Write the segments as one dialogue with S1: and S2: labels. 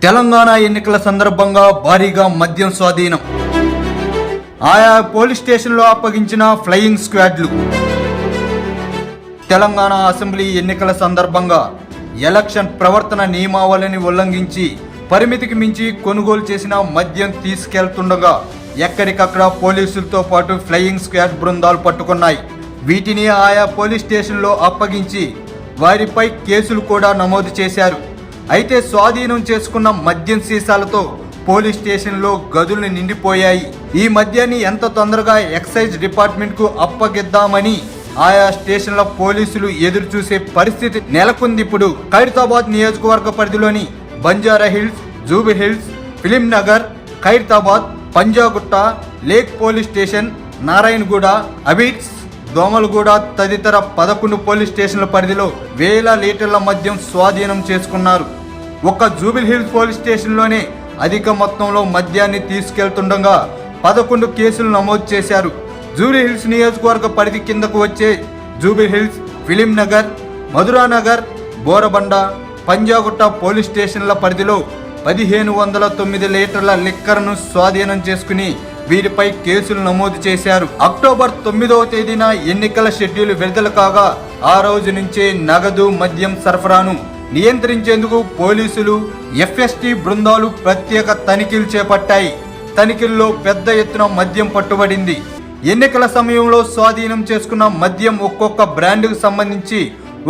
S1: తెలంగాణ ఎన్నికల సందర్భంగా భారీగా మద్యం స్వాధీనం. ఆయా పోలీస్ స్టేషన్లో అప్పగించిన ఫ్లయింగ్ స్క్వాడ్లు. తెలంగాణ అసెంబ్లీ ఎన్నికల సందర్భంగా ఎలక్షన్ ప్రవర్తన నియమావళిని ఉల్లంఘించి పరిమితికి మించి కొనుగోలు చేసిన మద్యం తీసుకెళ్తుండగా ఎక్కడికక్కడ పోలీసులతో పాటు ఫ్లయింగ్ స్క్వాడ్ బృందాలు పట్టుకున్నాయి. వీటిని ఆయా పోలీస్ స్టేషన్లో అప్పగించి వారిపై కేసులు కూడా నమోదు చేశారు. అయితే స్వాధీనం చేసుకున్న మద్యం సీసాలతో పోలీస్ స్టేషన్లో గదులు నిండిపోయాయి. ఈ మద్యాన్ని ఎంత తొందరగా ఎక్సైజ్ డిపార్ట్మెంట్కు అప్పగిద్దామని ఆయా స్టేషన్ల పోలీసులు ఎదురు చూసే పరిస్థితి నెలకొంది. ఇప్పుడు ఖైరతాబాద్ నియోజకవర్గ పరిధిలోని Banjara Hills, Jubilee Hills, Film Nagar, Khairatabad, Panjagutta, lake police station, Narayanguda, Abids, Domalguda తదితర 11 పోలీస్ స్టేషన్ల పరిధిలో వేల లీటర్ల మద్యం స్వాధీనం చేసుకున్నారు. ఒక్క జూబిలీ హిల్స్ పోలీస్ స్టేషన్లోనే అధిక మొత్తంలో మద్యాన్ని తీసుకెళ్తుండగా 11 కేసులు నమోదు చేశారు. జూబిలీ హిల్స్ నియోజకవర్గ పరిధి కిందకు వచ్చే jubilee Hills, Film Nagar, Madhuranagar, Borabanda, Panjagutta police స్టేషన్ల పరిధిలో 1509 లీటర్ల లిక్కర్ను స్వాధీనం చేసుకుని వీరిపై కేసులు నమోదు చేశారు. అక్టోబర్ 9వ తేదీన ఎన్నికల షెడ్యూల్ విడుదల కాగా ఆ రోజు నుంచే నగదు మద్యం సరఫరాను నియంత్రించేందుకు పోలీసులు, ఎఫ్ఎస్టీ బృందాలు ప్రత్యేక తనిఖీలు చేపట్టాయి. తనిఖీల్లో పెద్ద ఎత్తున మద్యం పట్టుబడింది. ఎన్నికల సమయంలో స్వాధీనం చేసుకున్న మద్యం ఒక్కొక్క బ్రాండ్కు సంబంధించి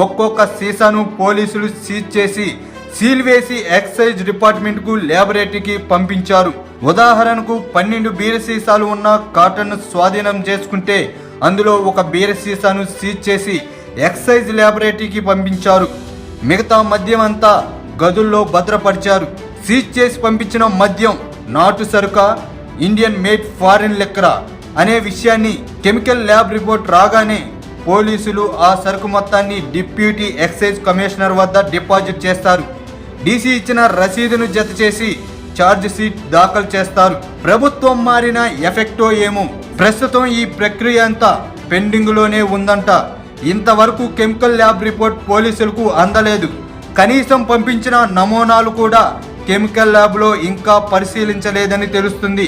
S1: ఒక్కొక్క సీసాను పోలీసులు సీజ్ చేసి సీల్ వేసి ఎక్సైజ్ డిపార్ట్మెంట్కు ల్యాబొరేటరీకి పంపించారు. ఉదాహరణకు 12 బీర సీసాలు ఉన్న కాటన్ను స్వాధీనం చేసుకుంటే అందులో ఒక బీర సీసాను సీజ్ చేసి ఎక్సైజ్ ల్యాబొరేటరీకి పంపించారు. మిగతా మద్యం అంతా గదుల్లో భద్రపరిచారు. సీజ్ చేసి పంపించిన మద్యం నాటు సరుక, ఇండియన్ మేడ్ ఫారిన్ లిక్కర్ అనే విషయాన్ని కెమికల్ ల్యాబ్ రిపోర్ట్ రాగానే పోలీసులు ఆ సరుకు మొత్తాన్ని డిప్యూటీ ఎక్సైజ్ కమిషనర్ వద్ద డిపాజిట్ చేస్తారు. డీసీ ఇచ్చిన రసీదును జత చేసి ఛార్జ్ షీట్ దాఖలు చేస్తారు. ప్రభుత్వం మారిన ఎఫెక్టో ఏమో ప్రస్తుతం ఈ ప్రక్రియ అంతా పెండింగ్లోనే ఉందంట. ఇంతవరకు కెమికల్ ల్యాబ్ రిపోర్ట్ పోలీసులకు అందలేదు. కనీసం పంపించిన నమూనాలు కూడా కెమికల్ ల్యాబ్లో ఇంకా పరిశీలించలేదని తెలుస్తుంది.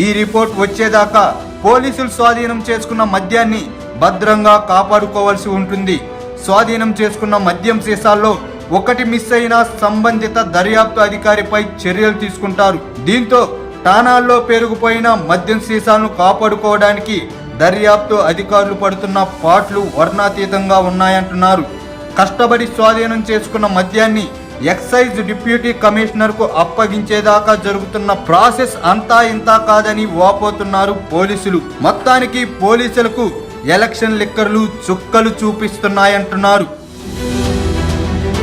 S1: ఈ రిపోర్ట్ వచ్చేదాకా పోలీసులు స్వాధీనం చేసుకున్న మద్యాన్ని భద్రంగా కాపాడుకోవాల్సి ఉంటుంది. స్వాధీనం చేసుకున్న మద్యం సీసాల్లో ఒకటి మిస్ అయినా సంబంధిత దర్యాప్తు అధికారిపై చర్యలు తీసుకుంటారు. దీంతో ఠాణాల్లో పెరిగిపోయిన మద్యం సీసాలను కాపాడుకోవడానికి దర్యాప్తు అధికారులు పడుతున్న పాట్లు వర్ణాతీతంగా ఉన్నాయంటున్నారు. కష్టపడి స్వాధీనం చేసుకున్న మద్యాన్ని ఎక్సైజ్ డిప్యూటీ కమిషనర్కు అప్పగించేదాకా జరుగుతున్న ప్రాసెస్ అంతా ఇంతా కాదని వాపోతున్నారు పోలీసులు. మొత్తానికి పోలీసులకు ఎలక్షన్ లిక్కర్లు చుక్కలు చూపిస్తున్నాయంటున్నారు.